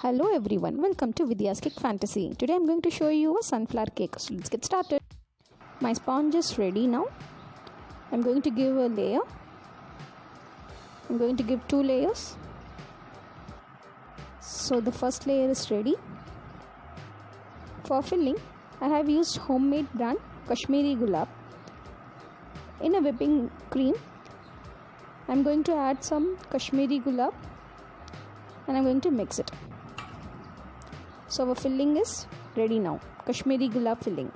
Hello everyone, welcome to Vidya's Cake Fantasy. Today I'm going to show you a sunflower cake. So let's get started. My sponge is ready now. I'm going to give a layer. I'm going to give 2 layers. So the first layer is ready. For filling, I have used homemade brand Kashmiri Gulab. In a whipping cream, I'm going to add some Kashmiri Gulab and I'm going to mix it. So our filling is ready now, Kashmiri Gulab filling.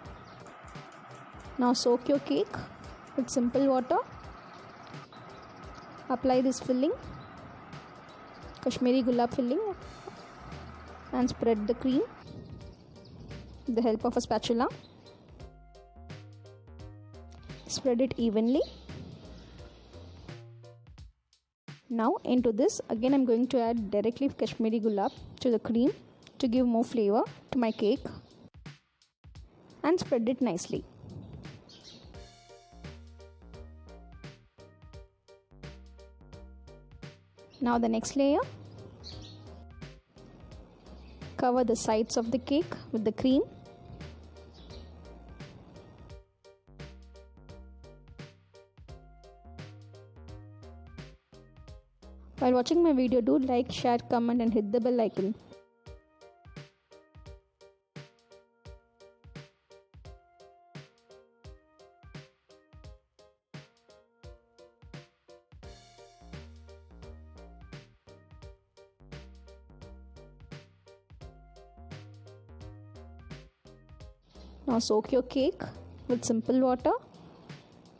Now soak your cake with simple water. Apply this filling, Kashmiri Gulab filling, and spread the cream with the help of a spatula. Spread it evenly. Now into this again I'm going to add directly Kashmiri Gulab to the cream to give more flavor to my cake and spread it nicely. Now the next layer. Cover the sides of the cake with the cream. While watching my video, do like, share, comment and hit the bell icon. Now soak your cake with simple water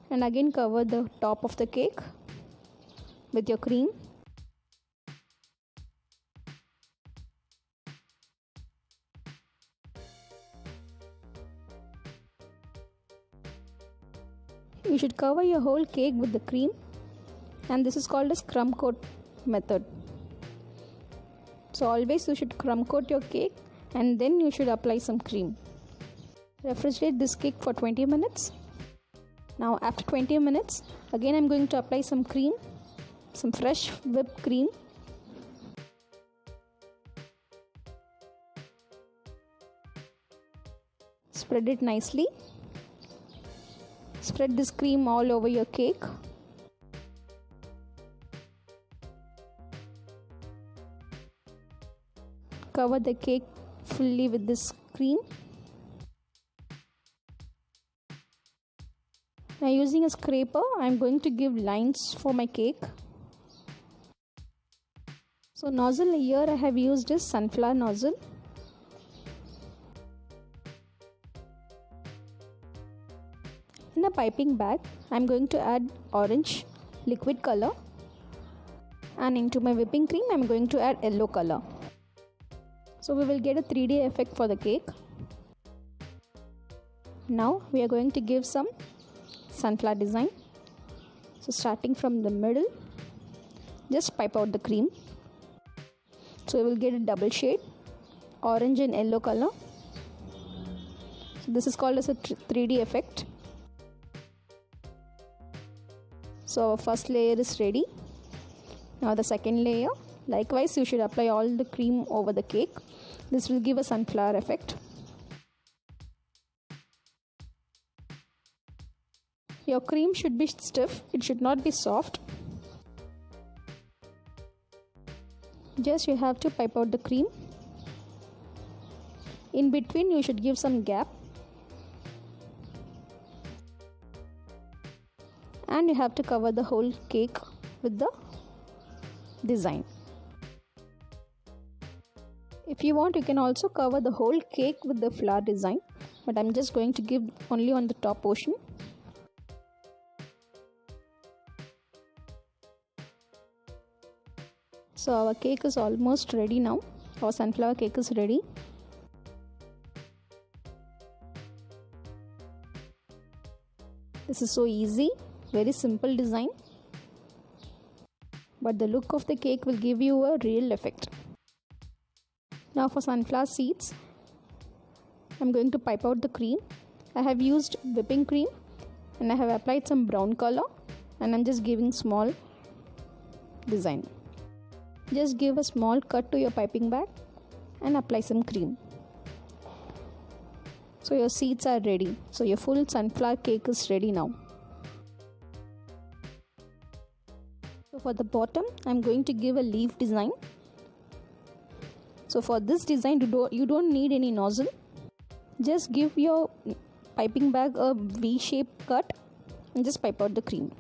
and again cover the top of the cake with your cream. You should cover your whole cake with the cream, and this is called as crumb coat method. So always you should crumb coat your cake and then you should apply some cream. Refrigerate this cake for 20 minutes. Now after 20 minutes, again I'm going to apply some cream, some fresh whipped cream. Spread it nicely. Spread this cream all over your cake. Cover the cake fully with this cream. Now using a scraper, I am going to give lines for my cake. So nozzle here I have used is sunflower nozzle. In a piping bag, I am going to add orange liquid color, and into my whipping cream I am going to add yellow color. So we will get a 3D effect for the cake. Now we are going to give some sunflower design. So starting from the middle, just pipe out the cream. So we will get a double shade, orange and yellow color. So this is called as a 3D effect. So our first layer is ready. Now the second layer. Likewise, you should apply all the cream over the cake. This will give a sunflower effect. Your cream should be stiff, it should not be soft. Just you have to pipe out the cream. In between you should give some gap. And you have to cover the whole cake with the design. If you want, you can also cover the whole cake with the flower design, but I'm just going to give only on the top portion. So our cake is almost ready now. Our sunflower cake is ready. This is so easy, very simple design, but the look of the cake will give you a real effect. Now for sunflower seeds, I'm going to pipe out the cream. I have used whipping cream and I have applied some brown color, and I'm just giving small design. Just give a small cut to your piping bag and apply some cream. So your seeds are ready. So your full sunflower cake is ready now. So for the bottom, I'm going to give a leaf design. So for this design, you don't need any nozzle. Just give your piping bag a V-shaped cut and just pipe out the cream.